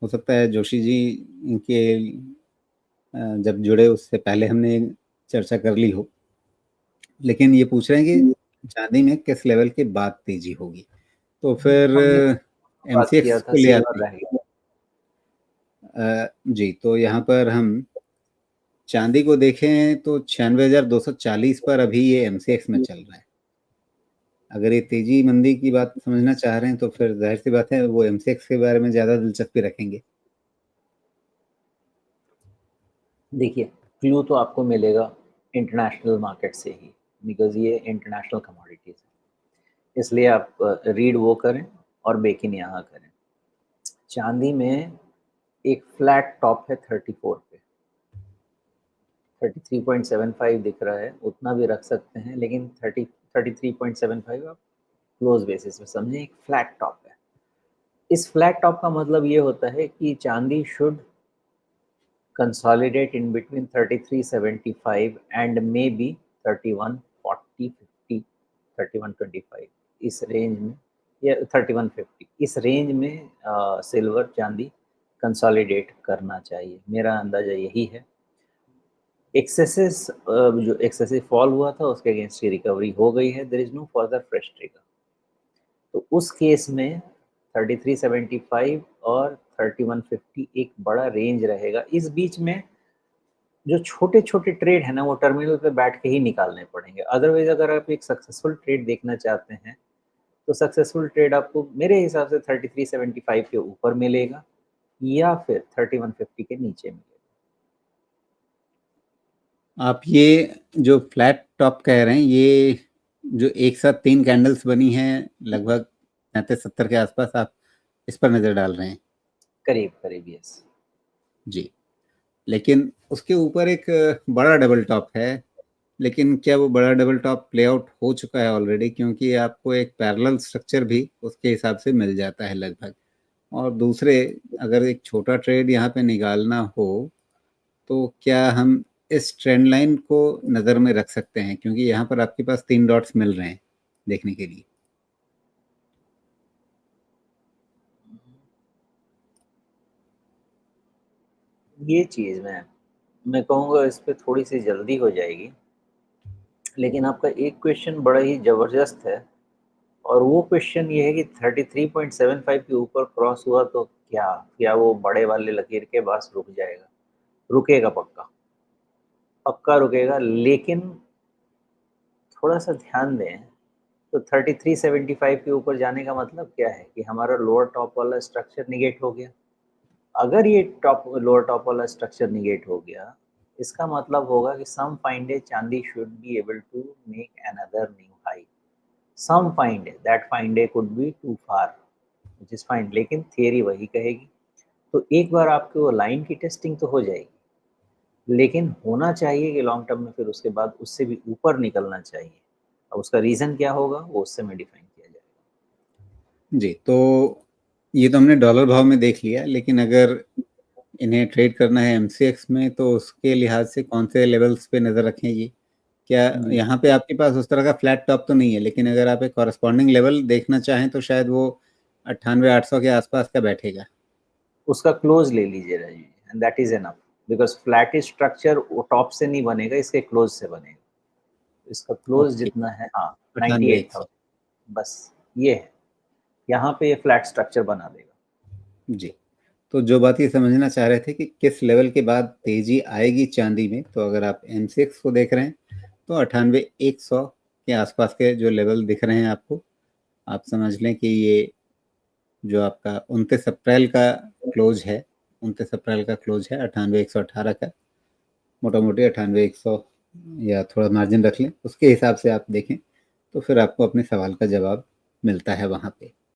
हो सकता है जोशी जी के जब जुड़े उससे पहले हमने चर्चा कर ली हो। लेकिन ये पूछ रहे हैं कि चाँदी में किस लेवल के बाद तेज़ी होगी? तो फिर हमने बात किया एमसीएक्स था, को ले आते सिल्वर हैं। रह गया। जी, तो यहाँ पर हम चाँदी को देखें तो 96,240 पर अभी ये एमसीएक्स में चल रहा है। अगर ये तेज़ी मंदी की बात समझना चाह रहे हैं तो फिर ज़ाहिर-सी बात है वो एमसीएक्स के बारे में ज़्यादा दिलचस्पी रखेंगे। देखिए, क्लू तो आपको मिलेगा इंटरनेशनल मार्केट से ही, बिकॉज़ ये इंटरनेशनल कमोडिटीज़ है। इसलिए आप रीड वो करें और बेकिन यहाँ करें। चाँदी में एक फ्लैट टॉप है 34 पे। 33.75 दिख रहा है, उतना भी रख सकते हैं, लेकिन 33.75 आप क्लोज़ बेसिस पे समझें, एक फ्लैट टॉप है। इस फ्लैट टॉप का मतलब ये होता है कि चाँदी should consolidate in between 3375 and maybe 3140 50 3125 इस रेंज में, या 3150 इस रेंज में सिल्वर चांदी कंसोलिडेट करना चाहिए। मेरा अंदाजा यही है। जो एक्सेसिव फॉल हुआ था उसके अगेंस्ट की रिकवरी हो गई है। There is no further fresh trigger. तो उस केस में 3375 और 3150 एक बड़ा रेंज रहेगा। इस बीच में जो छोटे-छोटे ट्रेड है ना, वो टर्मिनल पे बैठ के ही निकालने पड़ेंगे। अदरवाइज़ अगर आप एक सक्सेसफुल ट्रेड देखना चाहते हैं, तो सक्सेसफुल ट्रेड आपको मेरे हिसाब से 3375 के ऊपर मिलेगा या फिर 3150 के नीचे मिलेगा। आप ये जो फ्लैट टॉप कह रहे हैं, ये जो एक साथ 3 कैंडल्स बनी हैं लगभग 35-70 के आसपास, आप इस पर नज़र डाल रहे हैं? करीब-करीब, यस। जी। लेकिन उसके ऊपर एक बड़ा डबल टॉप है, लेकिन क्या वो बड़ा डबल टॉप प्ले आउट हो चुका है ऑलरेडी? क्योंकि आपको एक पैरेलल स्ट्रक्चर भी उसके हिसाब से मिल जाता है लगभग। और दूसरे, अगर एक छोटा ट्रेड यहाँ पे निकालना हो, तो क्या हम इस ट्रेंड लाइन को नज़र में रख सकते हैं? क्योंकि यहाँ पर आपके पास 3 डॉट्स मिल रहे हैं देखने के लिए। ये चीज़ मैं कहूँगा इस पे थोड़ी-सी जल्दी हो जाएगी। लेकिन आपका एक क्वेश्चन बड़ा ही ज़बरदस्त है, और वो क्वेश्चन ये है कि 33.75 के ऊपर क्रॉस हुआ तो क्या? क्या वो बड़े वाले लकीर के पास रुक जाएगा? रुकेगा पक्का। पक्का रुकेगा, लेकिन थोड़ा-सा ध्यान दें, तो 3375 के ऊपर जाने का मतलब क्या है कि हमारा लोअर टॉप वाला स्ट्रक्चर नेगेट हो गया। अगर ये लोअर टॉप वाला स्ट्रक्चर नेगेट हो गया, इसका मतलब होगा कि सम फाइन डे चांदी should be able to make another new high. Some fine day, that fine day could be too far, which is fine, लेकिन थियरी वही कहेगी। तो एक बार आपकी वो लाइन की टेस्टिंग तो हो जाएगी, लेकिन होना चाहिए कि लॉन्ग टर्म में फिर उसके बाद उससे भी ऊपर निकलना चाहिए। अब उसका रीज़न क्या होगा, वो उससे में डिफाइन किया जाएगा। जी, तो ये तो हमने डॉलर भाव में देख लिया, लेकिन अगर इन्हें ट्रेड करना है एमसीएक्स में, तो उसके लिहाज से कौन से लेवल्स पे नज़र रखेंगी? क्या जी, यहाँ पे आपके पास उस तरह का फ्लैट टॉप तो नहीं है, लेकिन अगर आप एक कॉरेस्पॉन्डिंग लेवल देखना चाहें तो शायद वो 98,800 के आसपास का बैठेगा। उसका क्लोज ले लीजिए Rajiv, and that is enough, because flat structure वो टॉप से नहीं बनेगा, इसके क्लोज से बनेगा। इसका क्लोज ओके, जितना है, हाँ, 98,100। 98,000, बस ये है। यहाँ पे ये फ्लैट स्ट्रक्चर बना देगा। जी, तो जो बात ये समझना चाह रहे थे कि किस लेवल के बाद तेज़ी आएगी चाँदी में, तो अगर आप एमसीएक्स को देख रहे हैं, तो 98,100 के आसपास के जो लेवल दिख रहे हैं आपको, आप समझ लें कि ये जो आपका 29 अप्रैल का क्लोज़ है, 29 अप्रैल का क्लोज़ है 98,118 का। मोटा-मोटी 98,100 या थोड़ा मार्जिन रख लें, उसके हिसाब से आप देखें, तो फिर आपको अपने सवाल का जवाब मिलता है वहाँ पे।